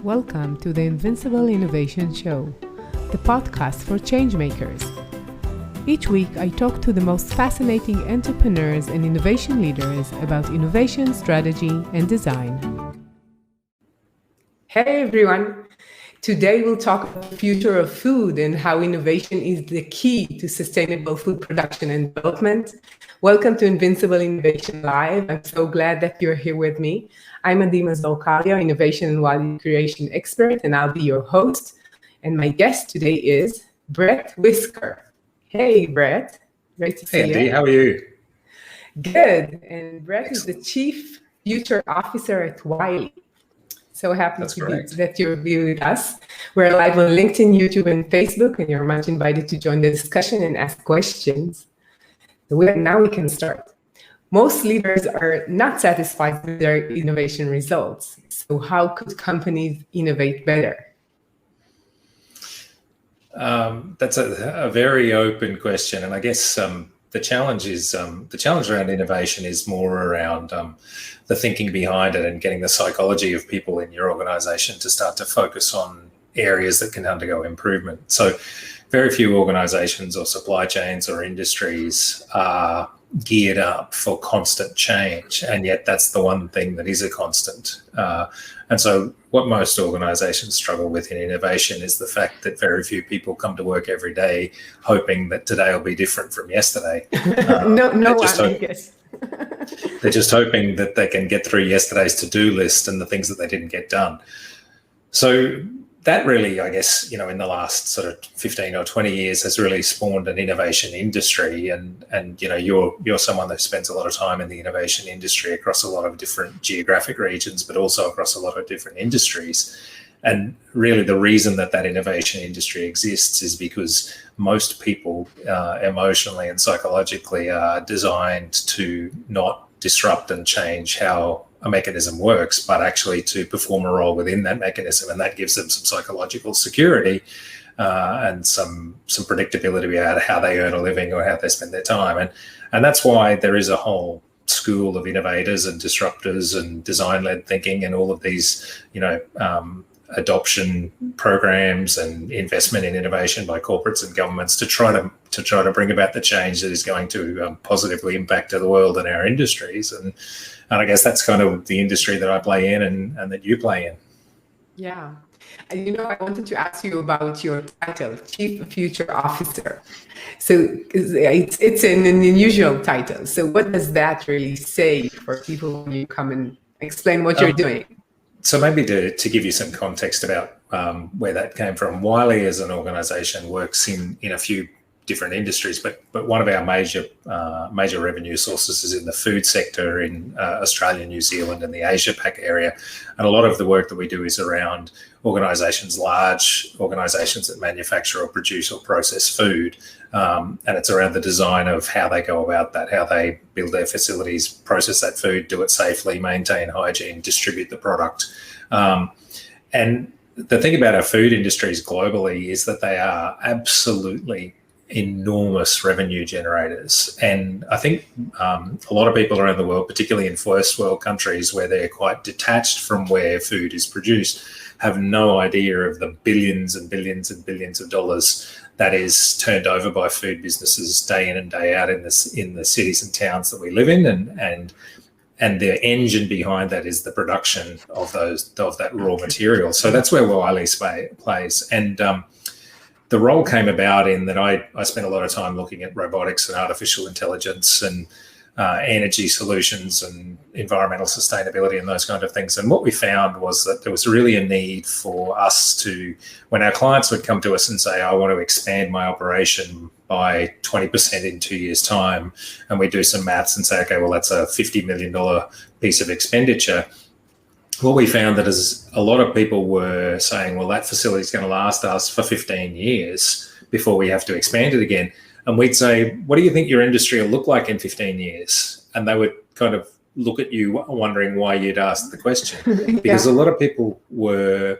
Welcome to the Invincible Innovation Show, the podcast for changemakers. Each week, I talk to the most fascinating entrepreneurs and innovation leaders about innovation, strategy, and design. Hey everyone! Today we'll talk about the future of food and how innovation is the key to sustainable food production and development. Welcome to Invincible Innovation Live. I'm so glad that you're here with me. I'm Mazor, Kario, innovation and value creation expert, and I'll be your host. And my guest today is Brett Wiskar. Hey, Brett. Great to see you. Hey, Andy, how are you? Good. And Brett is the Chief Future Officer at Wiley. So happy that you're with us. We're live on LinkedIn, YouTube, and Facebook, and you're much invited to join the discussion and ask questions. Now we can start. Most leaders are not satisfied with their innovation results. So how could companies innovate better? That's a very open question, and I guess the challenge around innovation is more around the thinking behind it and getting the psychology of people in your organization to start to focus on areas that can undergo improvement. So very few organizations or supply chains or industries are geared up for constant change, and yet that's the one thing that is a constant. And so what most organizations struggle with in innovation is the fact that very few people come to work every day hoping that today will be different from yesterday. They're just hoping that they can get through yesterday's to-do list and the things that they didn't get done. So that really, I guess, in the last sort of 15 or 20 years has really spawned an innovation industry. And you're someone that spends a lot of time in the innovation industry across a lot of different geographic regions, but also across a lot of different industries. And really the reason that innovation industry exists is because most people emotionally and psychologically are designed to not disrupt and change how a mechanism works, but actually to perform a role within that mechanism, and that gives them some psychological security and some predictability about how they earn a living or how they spend their time, and that's why there is a whole school of innovators and disruptors and design-led thinking and all of these, adoption programs and investment in innovation by corporates and governments to try to bring about the change that is going to positively impact the world and our industries. And I guess that's kind of the industry that I play in and that you play in. Yeah. I wanted to ask you about your title, Chief Future Officer. So it's an unusual title. So what does that really say for people when you come and explain what you're doing? So maybe to give you some context about where that came from, Wiley as an organization works in a few different industries, but one of our major revenue sources is in the food sector in Australia, New Zealand, and the Asia Pac area. And a lot of the work that we do is around large organizations that manufacture or produce or process food. And it's around the design of how they go about that, how they build their facilities, process that food, do it safely, maintain hygiene, distribute the product. And the thing about our food industries globally is that they are absolutely enormous revenue generators. And I think a lot of people around the world, particularly in first world countries where they're quite detached from where food is produced, have no idea of the billions and billions and billions of dollars that is turned over by food businesses day in and day out in the cities and towns that we live in, and the engine behind that is the production of that raw material. So that's where Wiley plays. And the role came about in that I spent a lot of time looking at robotics and artificial intelligence and energy solutions and environmental sustainability and those kind of things. And what we found was that there was really a need for us to, when our clients would come to us and say, I want to expand my operation by 20% in 2 years' time, and we do some maths and say, okay, well, that's a $50 million piece of expenditure. What we found that is a lot of people were saying, well, that facility is going to last us for 15 years before we have to expand it again. And we'd say, what do you think your industry will look like in 15 years? And they would kind of look at you wondering why you'd asked the question. Because a lot of people were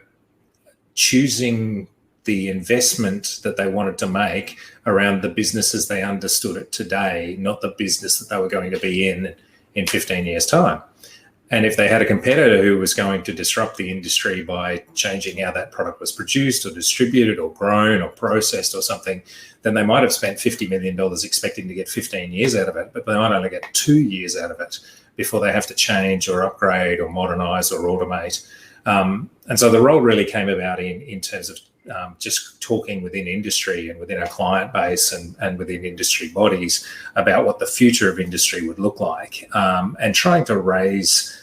choosing the investment that they wanted to make around the business as they understood it today, not the business that they were going to be in 15 years' time. And if they had a competitor who was going to disrupt the industry by changing how that product was produced or distributed or grown or processed or something, then they might have spent $50 million expecting to get 15 years out of it, but they might only get 2 years out of it before they have to change or upgrade or modernize or automate. And so the role really came about in terms of just talking within industry and within our client base and within industry bodies about what the future of industry would look like, and trying to raise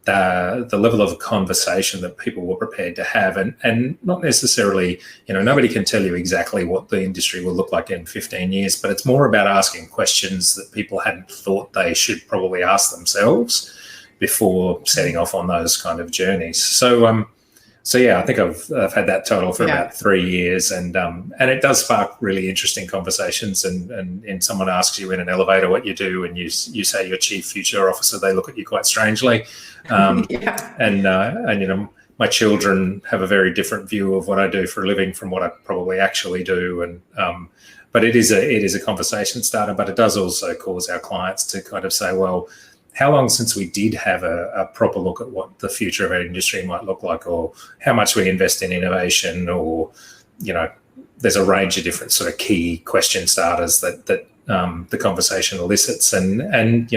the level of conversation that people were prepared to have, and not necessarily, nobody can tell you exactly what the industry will look like in 15 years, but it's more about asking questions that people hadn't thought they should probably ask themselves before setting off on those kind of journeys. So yeah, I think I've had that total for about 3 years, and it does spark really interesting conversations. And someone asks you in an elevator what you do, and you say you're Chief Future Officer, they look at you quite strangely. And my children have a very different view of what I do for a living from what I probably actually do. And but it is a conversation starter, but it does also cause our clients to kind of say, well, how long since we did have a proper look at what the future of our industry might look like, or how much we invest in innovation, or, there's a range of different sort of key question starters that the conversation elicits. And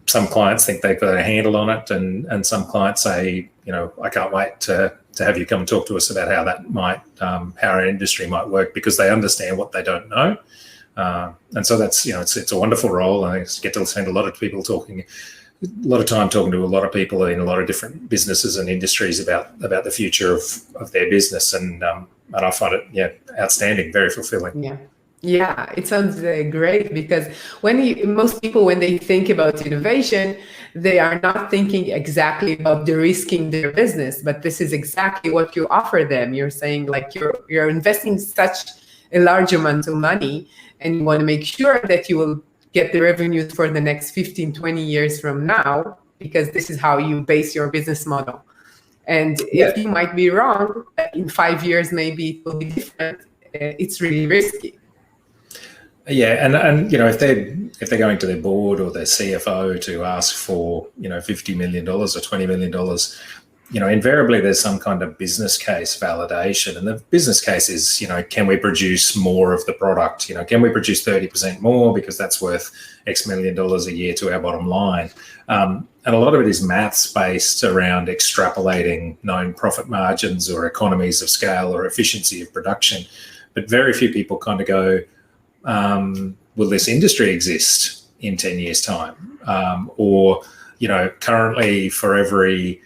some clients think they've got a handle on it, and some clients say, I can't wait to have you come and talk to us about how that might, how our industry might work, because they understand what they don't know. And so that's, it's a wonderful role. I get to spend a lot of time talking to a lot of people in a lot of different businesses and industries about the future of their business. And I find it, outstanding, very fulfilling. Yeah, it sounds great, because most people, when they think about innovation, they are not thinking exactly about de-risking their business, but this is exactly what you offer them. You're saying, like, you're investing such a large amount of money, and you want to make sure that you will get the revenues for the next 15, 20 years from now, because this is how you base your business model. And if you might be wrong, in 5 years, maybe it will be different. It's really risky. Yeah, and if they're going to their board or their CFO to ask for $50 million or $20 million, invariably there's some kind of business case validation, and the business case is can we produce more of the product? Can we produce 30% more, because that's worth X million dollars a year to our bottom line? And a lot of it is maths based around extrapolating known profit margins or economies of scale or efficiency of production, but very few people kind of go, will this industry exist in 10 years' time? Or currently for every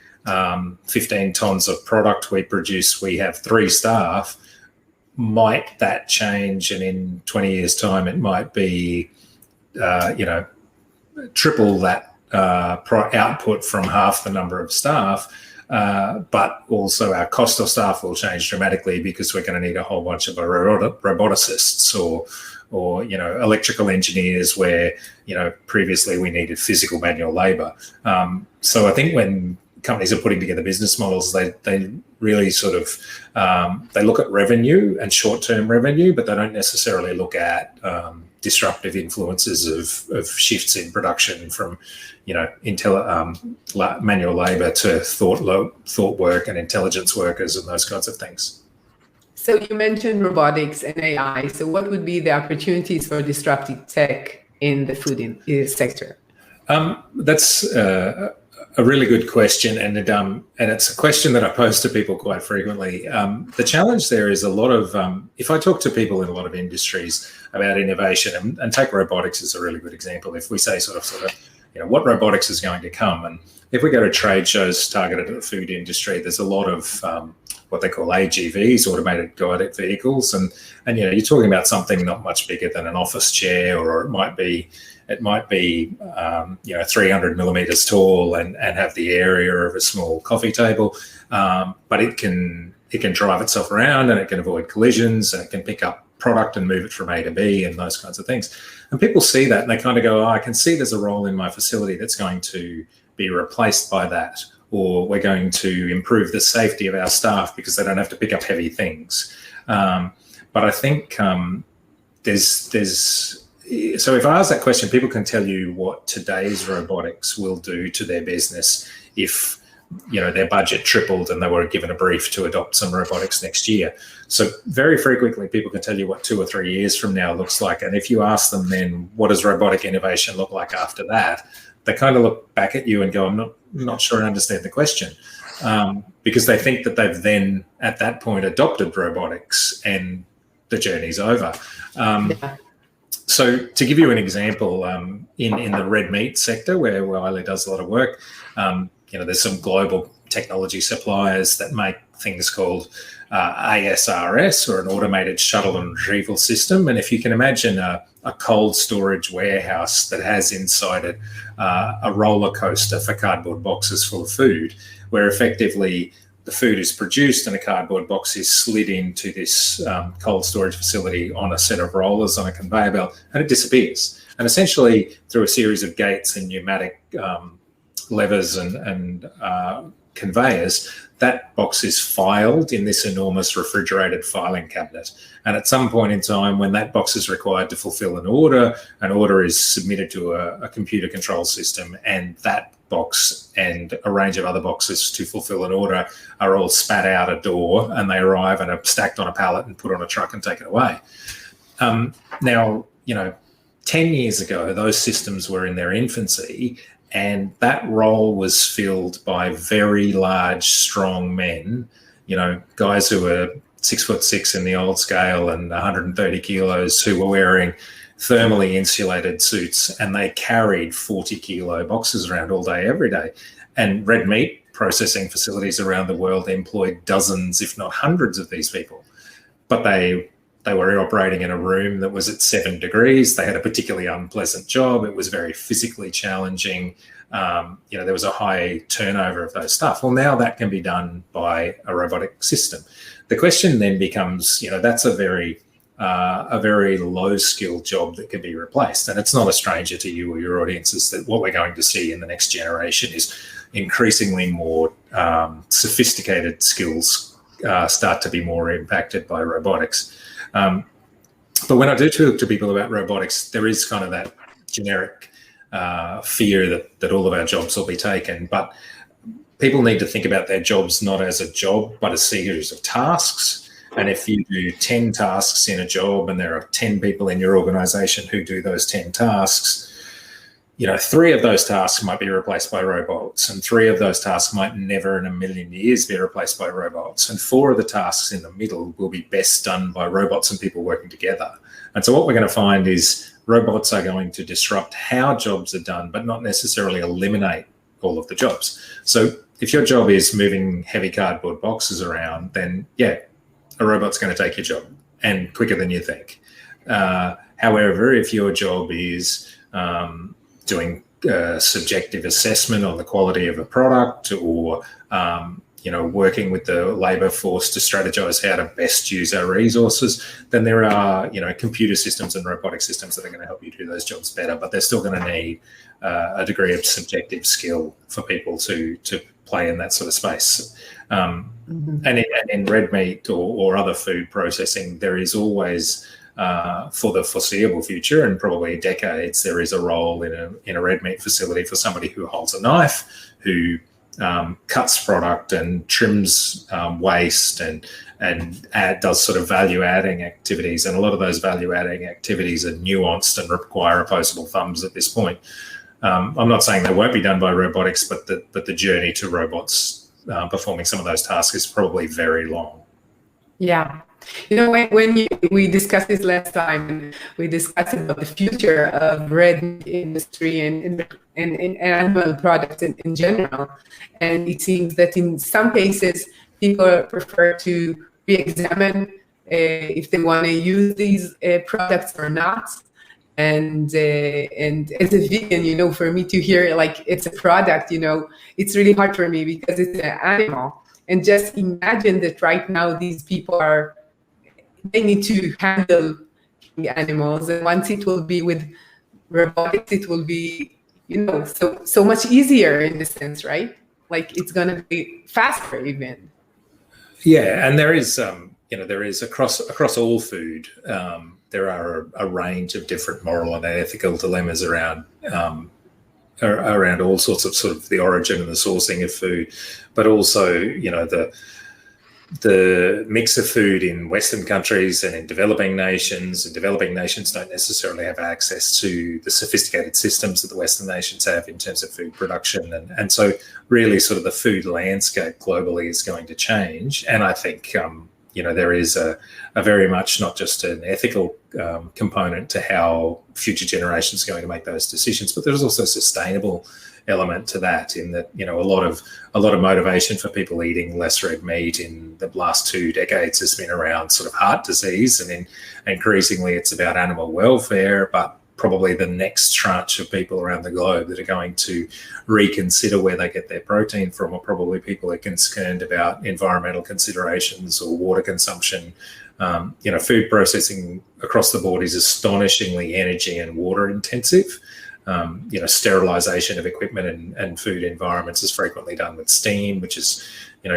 15 tons of product we produce, we have 3 staff. Might that change, and in 20 years' time it might be triple that output from half the number of staff, but also our cost of staff will change dramatically, because we're going to need a whole bunch of roboticists or electrical engineers, where previously we needed physical manual labor. So I think when companies are putting together business models, they really sort of they look at revenue and short-term revenue, but they don't necessarily look at disruptive influences of shifts in production from manual labor to thought work and intelligence workers and those kinds of things. So you mentioned robotics and AI. So what would be the opportunities for disruptive tech in the food sector? That's a really good question, and it's a question that I pose to people quite frequently. The challenge there is a lot of, if I talk to people in a lot of industries about innovation, and take robotics as a really good example, if we say sort of what robotics is going to come, and if we go to trade shows targeted at the food industry, there's a lot of what they call AGVs, automated guided vehicles, and you're talking about something not much bigger than an office chair, or it might be 300 millimeters tall and have the area of a small coffee table, but it can drive itself around, and it can avoid collisions, and it can pick up product and move it from A to B and those kinds of things. And people see that and they kind of go, I can see there's a role in my facility that's going to be replaced by that, or we're going to improve the safety of our staff because they don't have to pick up heavy things. But I think there's so if I ask that question, people can tell you what today's robotics will do to their business if their budget tripled and they were given a brief to adopt some robotics next year. So very frequently, people can tell you what 2 or 3 years from now looks like. And if you ask them then, what does robotic innovation look like after that? They kind of look back at you and go, I'm not sure I understand the question. Because they think that they've then, at that point, adopted robotics and the journey's over. So to give you an example, in the red meat sector where Wiley does a lot of work, there's some global technology suppliers that make things called ASRS, or an automated shuttle and retrieval system. And if you can imagine a cold storage warehouse that has inside it a roller coaster for cardboard boxes full of food, where effectively the food is produced and a cardboard box is slid into this cold storage facility on a set of rollers on a conveyor belt, and it disappears. And essentially, through a series of gates and pneumatic levers and conveyors, that box is filed in this enormous refrigerated filing cabinet. And at some point in time, when that box is required to fulfill an order is submitted to a computer control system, and that box and a range of other boxes to fulfill an order are all spat out a door, and they arrive and are stacked on a pallet and put on a truck and taken away. Now, 10 years ago, those systems were in their infancy, and that role was filled by very large, strong men, guys who were 6'6" in the old scale and 130 kilos, who were wearing thermally insulated suits, and they carried 40-kilo boxes around all day, every day. And red meat processing facilities around the world employed dozens, if not hundreds, of these people. But they were operating in a room that was at 7 degrees. They had a particularly unpleasant job. It was very physically challenging. There was a high turnover of those stuff. Well, now that can be done by a robotic system. The question then becomes, that's a very low-skill job that can be replaced. And it's not a stranger to you or your audiences that what we're going to see in the next generation is increasingly more sophisticated skills start to be more impacted by robotics. But when I do talk to people about robotics, there is kind of that generic fear that all of our jobs will be taken. But people need to think about their jobs not as a job, but a series of tasks. And if you do 10 tasks in a job and there are 10 people in your organization who do those 10 tasks, 3 of those tasks might be replaced by robots, and 3 of those tasks might never in a million years be replaced by robots. And 4 of the tasks in the middle will be best done by robots and people working together. And so what we're going to find is robots are going to disrupt how jobs are done, but not necessarily eliminate all of the jobs. So if your job is moving heavy cardboard boxes around, then a robot's going to take your job, and quicker than you think. However, if your job is doing subjective assessment on the quality of a product, or working with the labour force to strategize how to best use our resources, then there are computer systems and robotic systems that are going to help you do those jobs better. But they're still going to need a degree of subjective skill for people to play in that sort of space. And in red meat or other food processing, there is always, for the foreseeable future and probably decades, there is a role in a red meat facility for somebody who holds a knife, who cuts product and trims waste and does sort of value-adding activities. And a lot of those value-adding activities are nuanced and require opposable thumbs at this point. I'm not saying they won't be done by robotics, but the journey to robots performing some of those tasks is probably very long. Yeah. When we discussed this last time, we discussed about the future of red meat industry and animal products in general. And it seems that in some cases, people prefer to re-examine if they want to use these products or not. And as a vegan, for me to hear like it's a product, it's really hard for me because it's an animal. And just imagine that right now these people they need to handle animals. And once it will be with robotics, it will be, so much easier in the sense, right? Like it's going to be faster even. Yeah, and there is, there is across all food, there are a range of different moral and ethical dilemmas around all sorts of sort of the origin and the sourcing of food, but also, the mix of food in Western countries and in developing nations. And developing nations don't necessarily have access to the sophisticated systems that the Western nations have in terms of food production. And so really sort of the food landscape globally is going to change. And I think, there is a very much not just an ethical component to how future generations are going to make those decisions, but there's also a sustainable element to that, in that a lot of motivation for people eating less red meat in the last 2 decades has been around sort of heart disease, and then increasingly it's about animal welfare. But probably the next tranche of people around the globe that are going to reconsider where they get their protein from are probably people who are concerned about environmental considerations or water consumption. Food processing across the board is astonishingly energy and water intensive. Sterilisation of equipment and food environments is frequently done with steam, which is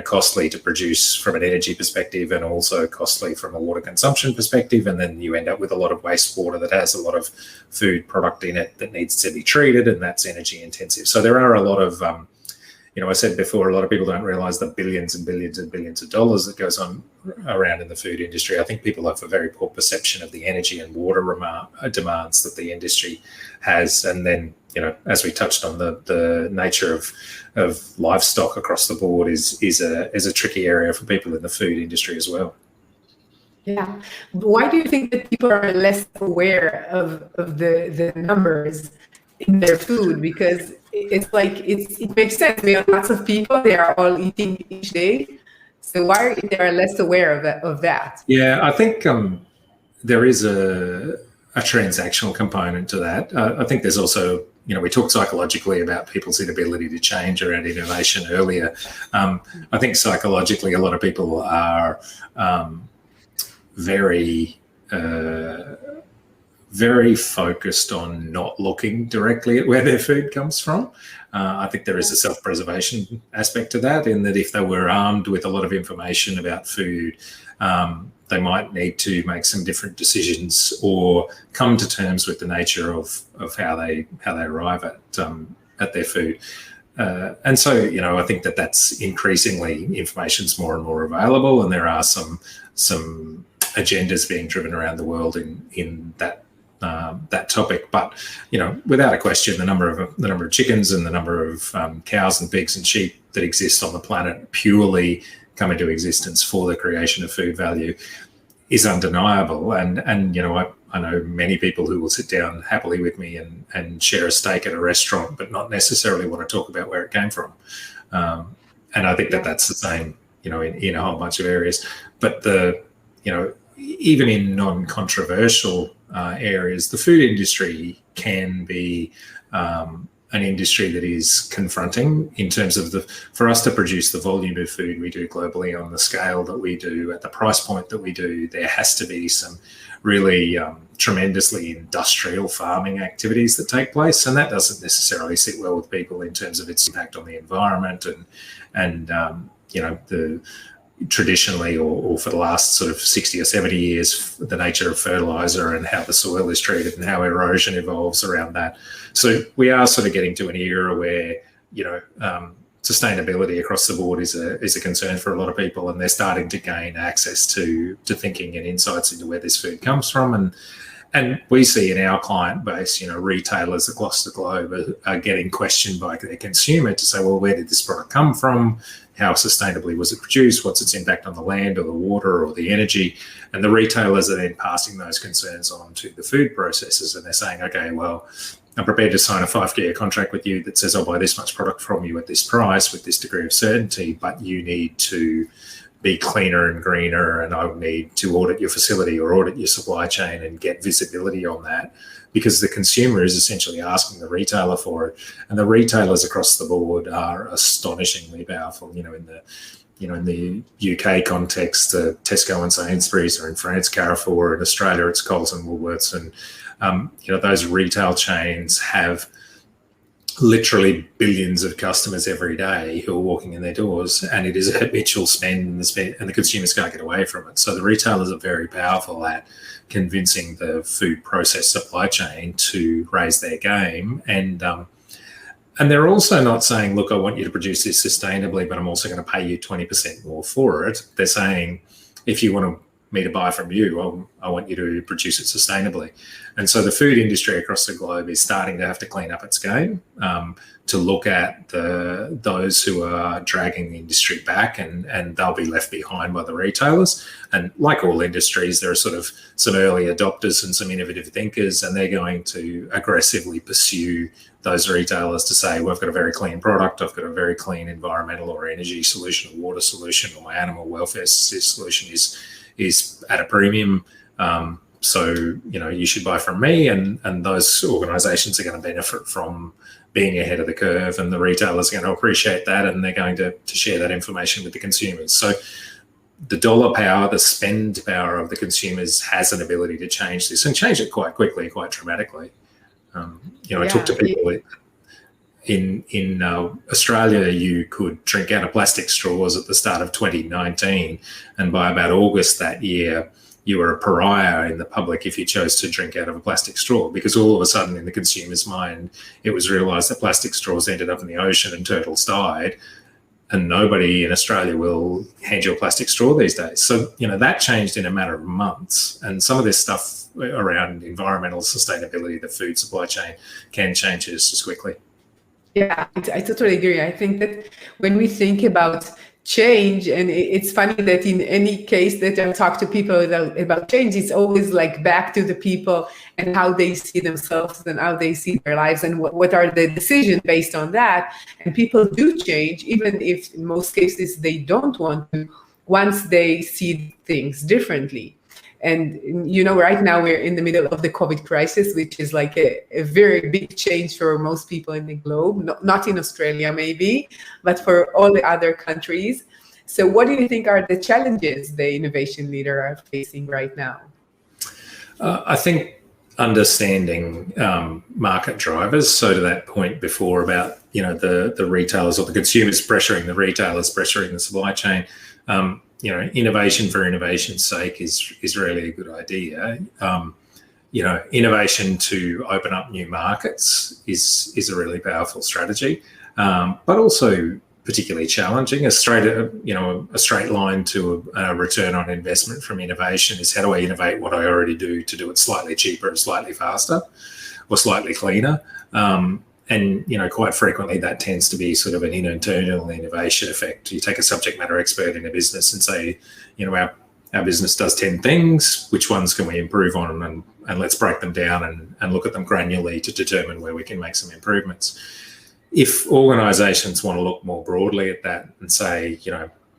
costly to produce from an energy perspective and also costly from a water consumption perspective. And then you end up with a lot of wastewater that has a lot of food product in it that needs to be treated, and that's energy intensive. So there are a lot of I said before, a lot of people don't realise the billions and billions and billions of dollars that goes on around in the food industry. I think people have a very poor perception of the energy and water demands that the industry has. And then, as we touched on, the nature of livestock across the board is a tricky area for people in the food industry as well. Yeah. Why do you think that people are less aware of the numbers in their food? Because it's like it makes sense. We have lots of people; they are all eating each day. So why are they less aware of that? Yeah, I think there is a transactional component to that. I think there's also, we talked psychologically about people's inability to change around innovation earlier. I think psychologically, a lot of people are very focused on not looking directly at where their food comes from. I think there is a self-preservation aspect to that, in that if they were armed with a lot of information about food, they might need to make some different decisions or come to terms with the nature of how they arrive at their food. And so, I think that's increasingly information's more and more available, and there are some agendas being driven around the world in that topic. But without a question, the number of chickens and the number of cows and pigs and sheep that exist on the planet purely come into existence for the creation of food value is undeniable. And I know many people who will sit down happily with me and share a steak at a restaurant, but not necessarily want to talk about where it came from. And I think that's the same, in a whole bunch of areas. But even in non-controversial areas, the food industry can be an industry that is confronting in terms of for us to produce the volume of food we do globally on the scale that we do at the price point that we do. There has to be some really tremendously industrial farming activities that take place, and that doesn't necessarily sit well with people in terms of its impact on the environment and the traditionally or for the last sort of 60 or 70 years, the nature of fertilizer and how the soil is treated and how erosion evolves around that. So we are sort of getting to an era where, sustainability across the board is a concern for a lot of people, and they're starting to gain access to thinking and insights into where this food comes from. And we see in our client base, retailers across the globe are getting questioned by their consumer to say, well, where did this product come from? How sustainably was it produced? What's its impact on the land or the water or the energy? And the retailers are then passing those concerns on to the food processors, and they're saying, okay, well, I'm prepared to sign a 5-year contract with you that says I'll buy this much product from you at this price with this degree of certainty, but you need to be cleaner and greener, and I would need to audit your facility or audit your supply chain and get visibility on that, because the consumer is essentially asking the retailer for it. And the retailers across the board are astonishingly powerful. In the UK context, Tesco and Sainsbury's, or in France, Carrefour, in Australia, it's Coles and Woolworths. And, those retail chains have literally billions of customers every day who are walking in their doors, and it is a habitual spend, and the consumers can't get away from it. So the retailers are very powerful at convincing the food process supply chain to raise their game, and they're also not saying, look, I want you to produce this sustainably, but I'm also going to pay you 20% more for it. They're saying, if you want me to buy from you, I want you to produce it sustainably. And so the food industry across the globe is starting to have to clean up its game, to look at those who are dragging the industry back, and they'll be left behind by the retailers. And like all industries, there are sort of some early adopters and some innovative thinkers, and they're going to aggressively pursue those retailers to say, well, I've got a very clean product, I've got a very clean environmental or energy solution or water solution, or my animal welfare solution is at a premium. So, you should buy from me, and those organizations are going to benefit from being ahead of the curve, and the retailers are going to appreciate that, and they're going to share that information with the consumers. So the dollar power, the spend power of the consumers has an ability to change this, and change it quite quickly, quite dramatically. I talk to people in Australia. You could drink out of plastic straws at the start of 2019, and by about August that year, you were a pariah in the public if you chose to drink out of a plastic straw, because all of a sudden in the consumer's mind, it was realised that plastic straws ended up in the ocean and turtles died, and nobody in Australia will hand you a plastic straw these days. So, that changed in a matter of months, and some of this stuff around environmental sustainability, the food supply chain, can change just as quickly. Yeah, I totally agree. I think that when we think about change, and it's funny that in any case that I talk to people about change, it's always like back to the people and how they see themselves and how they see their lives, and what are the decisions based on that. And people do change, even if in most cases they don't want to, once they see things differently. And, right now we're in the middle of the COVID crisis, which is like a very big change for most people in the globe, not in Australia maybe, but for all the other countries. So what do you think are the challenges the innovation leader are facing right now? I think understanding market drivers. So to that point before about, the retailers or the consumers pressuring the retailers, pressuring the supply chain, innovation for innovation's sake is really a good idea. Innovation to open up new markets is a really powerful strategy, but also particularly challenging. A straight line to a return on investment from innovation is, how do I innovate what I already do to do it slightly cheaper and slightly faster or slightly cleaner? And, quite frequently that tends to be sort of an internal innovation effect. You take a subject matter expert in a business and say, our business does 10 things, which ones can we improve on? And let's break them down and look at them granularly to determine where we can make some improvements. If organizations want to look more broadly at that and say,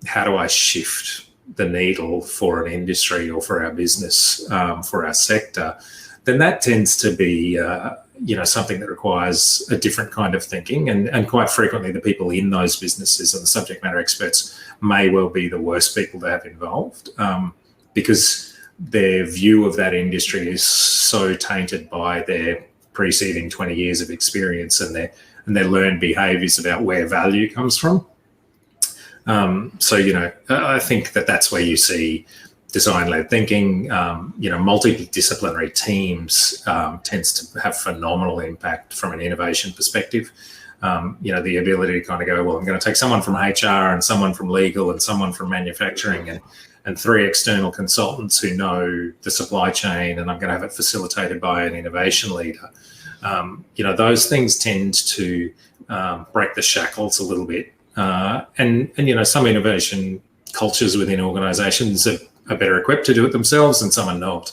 how do I shift the needle for an industry or for our business, for our sector, then that tends to be something that requires a different kind of thinking. And quite frequently the people in those businesses and the subject matter experts may well be the worst people to have involved, because their view of that industry is so tainted by their preceding 20 years of experience and their learned behaviours about where value comes from. I think that's where you see design-led thinking, multidisciplinary teams tends to have phenomenal impact from an innovation perspective. The ability to kind of go, well, I'm going to take someone from HR and someone from legal and someone from manufacturing and 3 external consultants who know the supply chain, and I'm going to have it facilitated by an innovation leader. Those things tend to break the shackles a little bit. And some innovation cultures within organizations are better equipped to do it themselves and some are not.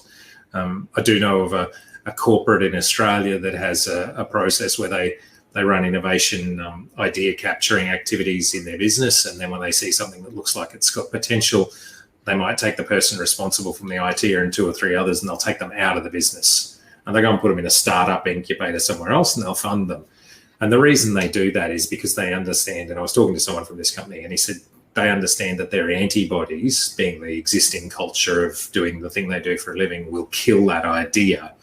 I do know of a corporate in Australia that has a process where they run innovation idea capturing activities in their business, and then when they see something that looks like it's got potential, they might take the person responsible from the IT and 2 or 3 others, and they'll take them out of the business and they go and put them in a startup incubator somewhere else and they'll fund them. And the reason they do that is because they understand, and I was talking to someone from this company and he said they understand that their antibodies, being the existing culture of doing the thing they do for a living, will kill that idea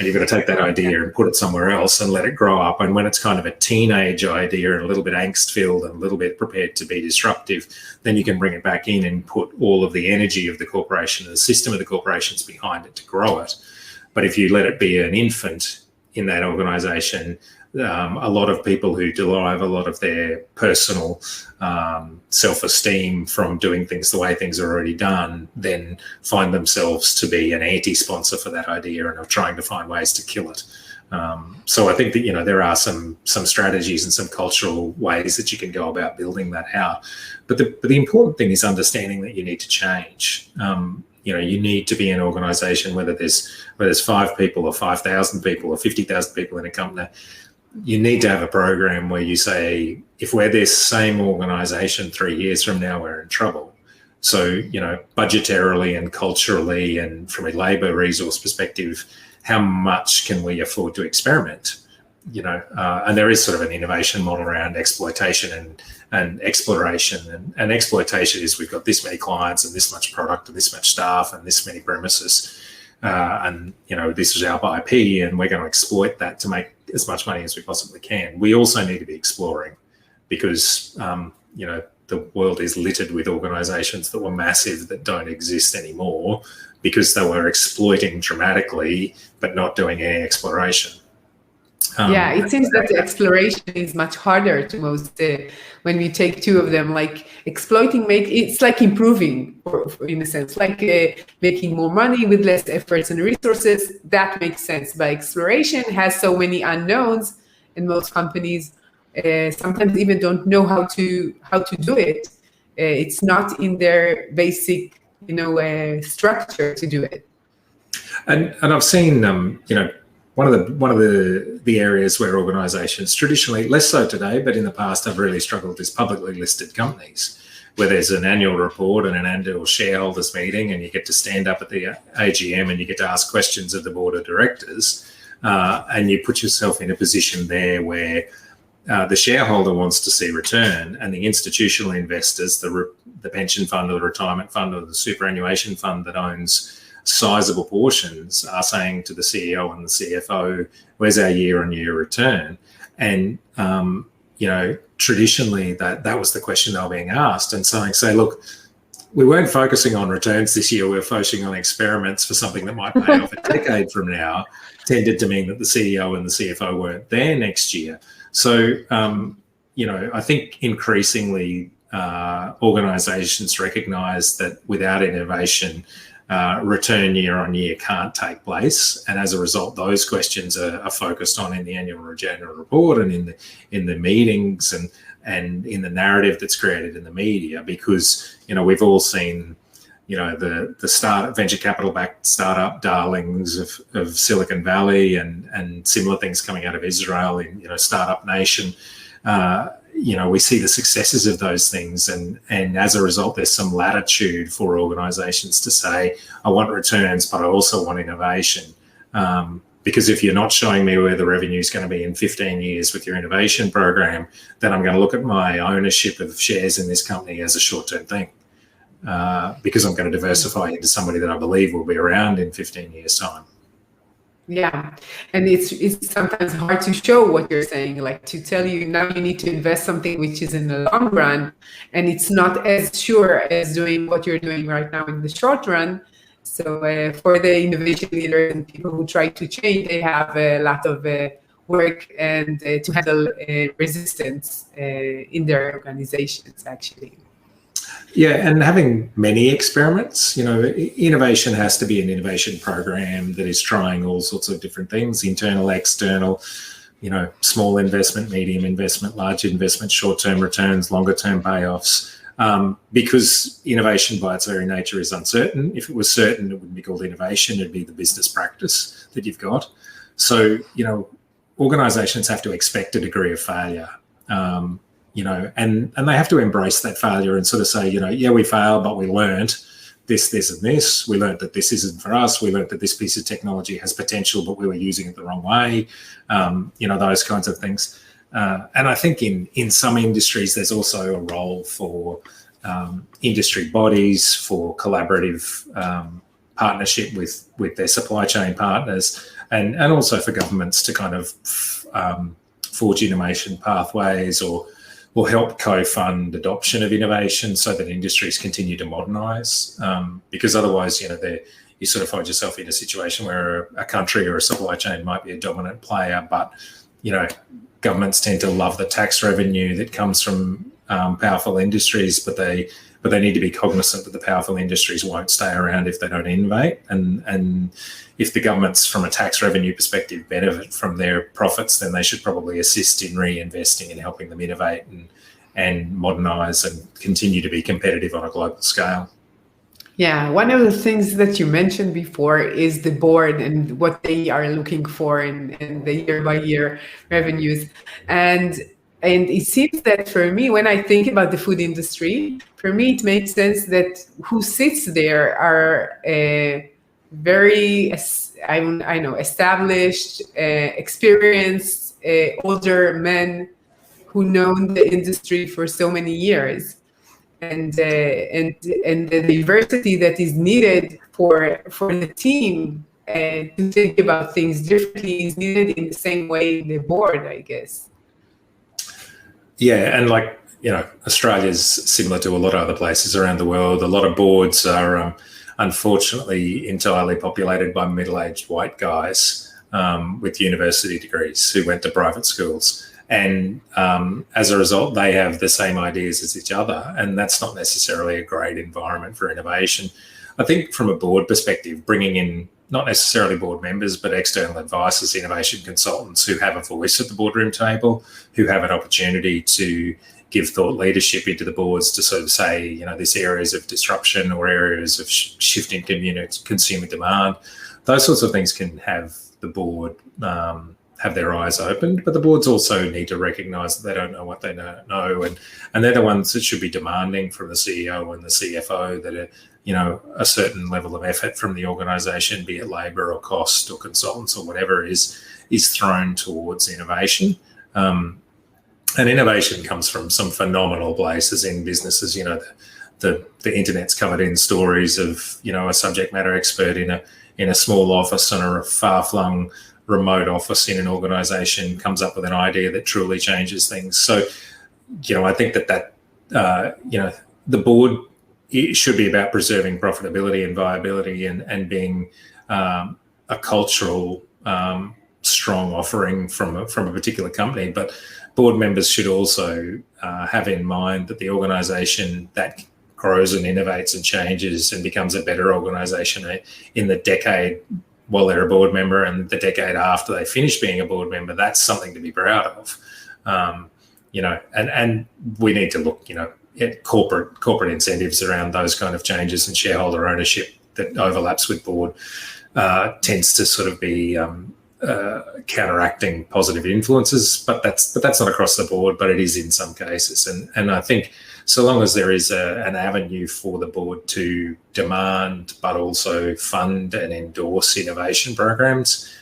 and you've got to take that idea and put it somewhere else and let it grow up. And when it's kind of a teenage idea and a little bit angst-filled and a little bit prepared to be disruptive, then you can bring it back in and put all of the energy of the corporation and the system of the corporations behind it to grow it. But if you let it be an infant in that organisation, a lot of people who derive a lot of their personal self-esteem from doing things the way things are already done then find themselves to be an anti-sponsor for that idea and are trying to find ways to kill it. So I think that, you know, there are some strategies and some cultural ways that you can go about building that out. But the important thing is understanding that you need to change. You know, you need to be an organisation, whether there's 5 people or 5,000 people or 50,000 people in a company. You need to have a program where you say, if we're this same organisation 3 years from now, we're in trouble. So, you know, budgetarily and culturally and from a labour resource perspective, how much can we afford to experiment? You know, and there is sort of an innovation model around exploitation and exploration. And exploitation is, we've got this many clients and this much product and this much staff and this many premises. And, you know, this is our IP and we're going to exploit that to make as much money as we possibly can. We also need to be exploring because, you know, the world is littered with organisations that were massive that don't exist anymore because they were exploiting dramatically but not doing any exploration. Yeah, it seems that the exploration is much harder to most when you take 2 of them. Like exploiting, it's like improving, in a sense, like making more money with less efforts and resources. That makes sense. But exploration has so many unknowns, and most companies sometimes even don't know how to do it. It's not in their basic, you know, structure to do it. And I've seen, you know, one of the areas where organisations traditionally, less so today, but in the past have really struggled is publicly listed companies, where there's an annual report and an annual shareholders meeting, and you get to stand up at the AGM and you get to ask questions of the board of directors, and you put yourself in a position there where the shareholder wants to see return, and the institutional investors, the pension fund or the retirement fund or the superannuation fund that owns sizable portions, are saying to the CEO and the CFO, where's our year-on-year return? And, you know, traditionally that was the question they were being asked. And so I say, look, we weren't focusing on returns this year, we were focusing on experiments for something that might pay off a decade from now, tended to mean that the CEO and the CFO weren't there next year. So, you know, I think increasingly organisations recognise that without innovation, return year on year can't take place, and as a result, those questions are focused on in the annual general report and in the meetings and in the narrative that's created in the media. Because, you know, we've all seen, you know, the venture capital backed startup darlings of Silicon Valley and similar things coming out of Israel in, you know, Startup Nation. You know, we see the successes of those things, and as a result, there's some latitude for organisations to say, I want returns, but I also want innovation. Because if you're not showing me where the revenue is going to be in 15 years with your innovation program, then I'm going to look at my ownership of shares in this company as a short-term thing, because I'm going to diversify into somebody that I believe will be around in 15 years' time. Yeah, and it's sometimes hard to show what you're saying, like to tell you now you need to invest something which is in the long run, and it's not as sure as doing what you're doing right now in the short run. So for the innovation leaders and people who try to change, they have a lot of work and to handle resistance in their organizations, actually. Yeah, and having many experiments, you know, innovation has to be an innovation program that is trying all sorts of different things, internal, external, you know, small investment, medium investment, large investment, short-term returns, longer-term payoffs, because innovation by its very nature is uncertain. If it was certain, it wouldn't be called innovation, it'd be the business practice that you've got. So, you know, organisations have to expect a degree of failure. You know, and they have to embrace that failure and sort of say, you know, yeah, we failed, but we learned this, and this. We learned that this isn't for us. We learned that this piece of technology has potential, but we were using it the wrong way. You know, those kinds of things. And I think in some industries, there's also a role for industry bodies, for collaborative partnership with their supply chain partners, and also for governments to kind of forge innovation pathways or help co-fund adoption of innovation so that industries continue to modernise. Because otherwise, you sort of find yourself in a situation where a country or a supply chain might be a dominant player, but governments tend to love the tax revenue that comes from powerful industries, but they need to be cognizant that the powerful industries won't stay around if they don't innovate. And if the governments, from a tax revenue perspective, benefit from their profits, then they should probably assist in reinvesting and helping them innovate and modernise and continue to be competitive on a global scale. Yeah, one of the things that you mentioned before is the board and what they are looking for in the year-by-year revenues. And it seems that for me, when I think about the food industry, for me, it makes sense that who sits there are very, I know, established, experienced, older men who know the industry for so many years. And the diversity that is needed for the team to think about things differently is needed in the same way in the board, I guess. Yeah, and Australia's similar to a lot of other places around the world. A lot of boards are unfortunately entirely populated by middle-aged white guys with university degrees who went to private schools. And as a result, they have the same ideas as each other, and that's not necessarily a great environment for innovation. I think from a board perspective, bringing in not necessarily board members, but external advisors, innovation consultants who have a voice at the boardroom table, who have an opportunity to give thought leadership into the boards to sort of say, this areas of disruption or areas of shifting consumer demand. Those sorts of things can have the board have their eyes opened, but the boards also need to recognise that they don't know what they know, and they're the ones that should be demanding from the CEO and the CFO that a certain level of effort from the organisation, be it labour or cost or consultants or whatever, is thrown towards innovation. And innovation comes from some phenomenal places in businesses. The internet's covered in stories of a subject matter expert in a small office or a far-flung remote office in an organisation comes up with an idea that truly changes things. So, I think that the board, it should be about preserving profitability and viability and being a cultural strong offering from a particular company. But board members should also have in mind that the organisation that grows and innovates and changes and becomes a better organisation in the decade while they're a board member and the decade after they finish being a board member, that's something to be proud of. And we need to look, at corporate incentives around those kind of changes, and shareholder ownership that overlaps with board tends to sort of be counteracting positive influences, but that's not across the board, but it is in some cases. And I think so long as there is an avenue for the board to demand but also fund and endorse innovation programs,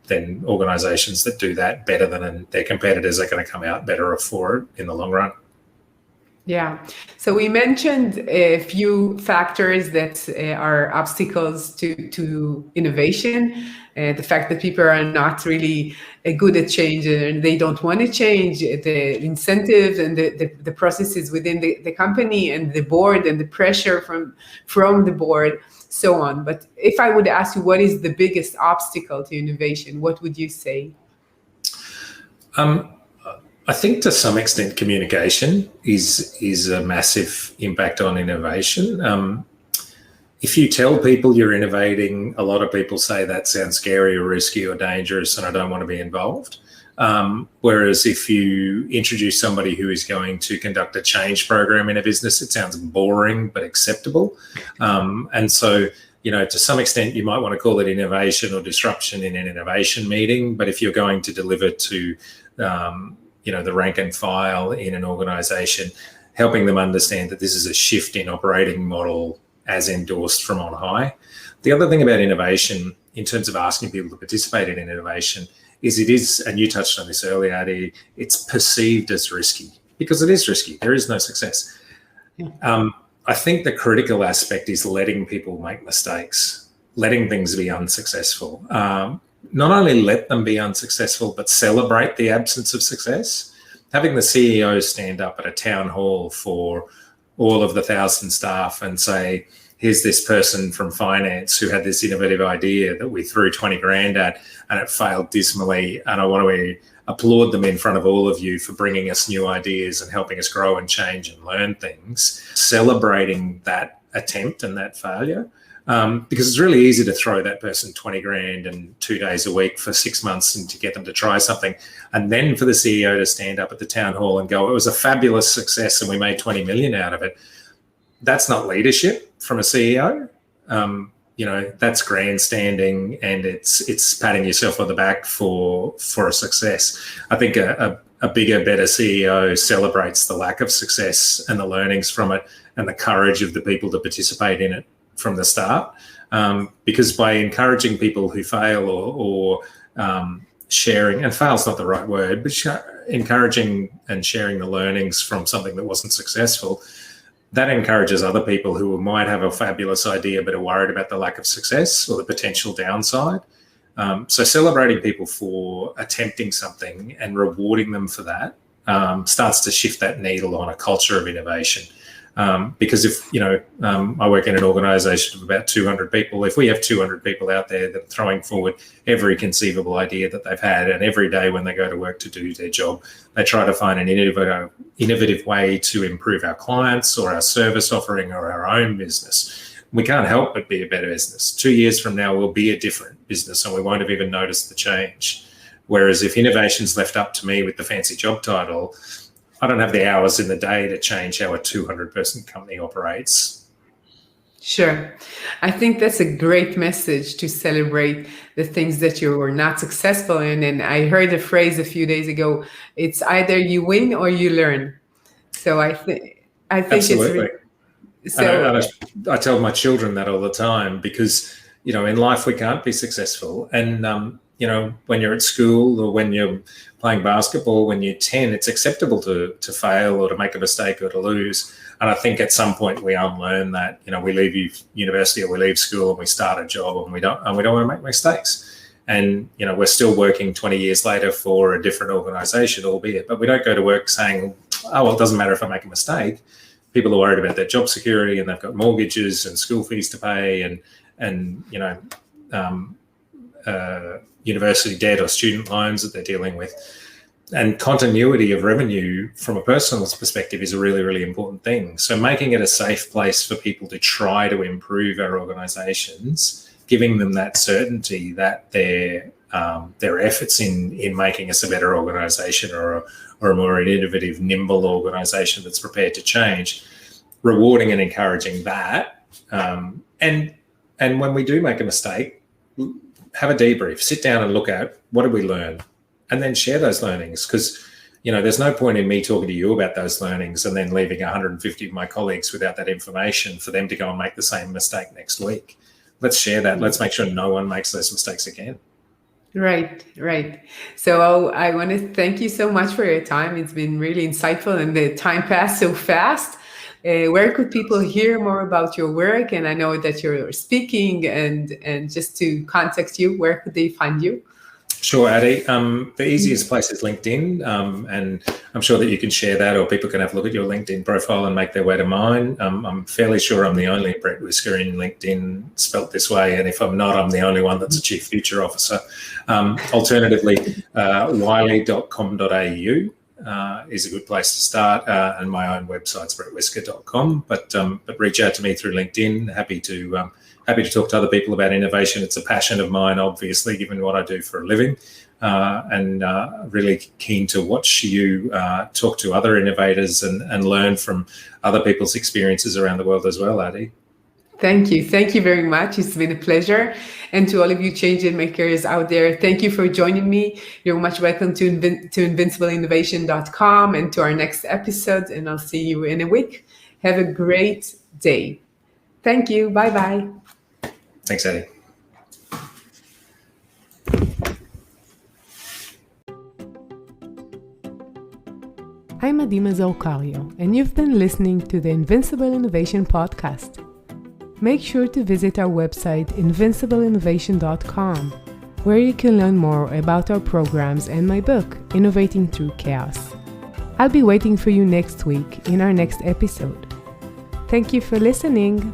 then organisations that do that better than their competitors are going to come out better for it in the long run. Yeah. So we mentioned a few factors that are obstacles to innovation. The fact that people are not really good at change and they don't want to change, the incentives and the processes within the company and the board and the pressure from the board, so on. But if I would ask you, what is the biggest obstacle to innovation, what would you say? I think to some extent communication is a massive impact on innovation. If you tell people you're innovating, a lot of people say that sounds scary or risky or dangerous and I don't want to be involved. Whereas if you introduce somebody who is going to conduct a change program in a business, it sounds boring but acceptable. And so, to some extent, you might want to call it innovation or disruption in an innovation meeting. But if you're going to deliver to the rank and file in an organisation, helping them understand that this is a shift in operating model as endorsed from on high. The other thing about innovation, in terms of asking people to participate in innovation, is it is, and you touched on this earlier, Adi, it's perceived as risky because it is risky. There is no success. I think the critical aspect is letting people make mistakes, letting things be unsuccessful. not only let them be unsuccessful, but celebrate the absence of success. Having the CEO stand up at a town hall for all of the 1,000 staff and say, here's this person from finance who had this innovative idea that we threw 20 grand at and it failed dismally. And I want to applaud them in front of all of you for bringing us new ideas and helping us grow and change and learn things. Celebrating that attempt and that failure. Because it's really easy to throw that person 20 grand and 2 days a week for 6 months and to get them to try something. And then for the CEO to stand up at the town hall and go, it was a fabulous success and we made 20 million out of it. That's not leadership from a CEO. That's grandstanding and it's patting yourself on the back for a success. I think a bigger, better CEO celebrates the lack of success and the learnings from it and the courage of the people to participate in it from the start, because by encouraging people who fail or sharing, and fail's not the right word, but encouraging and sharing the learnings from something that wasn't successful, that encourages other people who might have a fabulous idea but are worried about the lack of success or the potential downside. So celebrating people for attempting something and rewarding them for that starts to shift that needle on a culture of innovation. Because if, I work in an organization of about 200 people, if we have 200 people out there that are throwing forward every conceivable idea that they've had, and every day when they go to work to do their job, they try to find an innovative way to improve our clients or our service offering or our own business, we can't help but be a better business. 2 years from now, we'll be a different business and we won't have even noticed the change. Whereas if innovation's left up to me with the fancy job title, I don't have the hours in the day to change how a 200-person company operates. Sure. I think that's a great message to celebrate the things that you were not successful in. And I heard a phrase a few days ago, it's either you win or you learn. So I think Absolutely. It's so I tell my children that all the time because, in life we can't be successful. And, when you're at school or when you're playing basketball, when you're 10, it's acceptable to fail or to make a mistake or to lose. And I think at some point we unlearn that. We leave university or we leave school and we start a job and we don't want to make mistakes. And, we're still working 20 years later for a different organization, albeit, but we don't go to work saying, oh, well, it doesn't matter if I make a mistake. People are worried about their job security and they've got mortgages and school fees to pay and university debt or student loans that they're dealing with. And continuity of revenue from a personal perspective is a really, really important thing. So making it a safe place for people to try to improve our organizations, giving them that certainty that their efforts in making us a better organization or a more innovative, nimble organization that's prepared to change, rewarding and encouraging that. And when we do make a mistake, have a debrief, sit down and look at what did we learn, and then share those learnings. Because, there's no point in me talking to you about those learnings and then leaving 150 of my colleagues without that information for them to go and make the same mistake next week. Let's share that. Let's make sure no one makes those mistakes again. Right. So I want to thank you so much for your time. It's been really insightful and the time passed so fast. Where could people hear more about your work? And I know that you're speaking and just to contact you, where could they find you? Sure, Adi. The easiest place is LinkedIn, and I'm sure that you can share that, or people can have a look at your LinkedIn profile and make their way to mine. I'm fairly sure I'm the only Brett Wiskar in LinkedIn spelt this way, and if I'm not, I'm the only one that's a Chief Future Officer. Alternatively, wiley.com.au is a good place to start, and my own website's brettwiskar.com. But reach out to me through LinkedIn. Happy to talk to other people about innovation. It's a passion of mine, obviously, given what I do for a living, and really keen to watch you talk to other innovators and learn from other people's experiences around the world as well, Adi. Thank you very much. It's been a pleasure. And to all of you change makers out there, thank you for joining me. You're much welcome to invincibleinnovation.com and to our next episode. And I'll see you in a week. Have a great day. Thank you. Bye-bye. Thanks, Eddie. I'm Mazor Kario, and you've been listening to the Invincible Innovation Podcast. Make sure to visit our website, invincibleinnovation.com, where you can learn more about our programs and my book, Innovating Through Chaos. I'll be waiting for you next week in our next episode. Thank you for listening.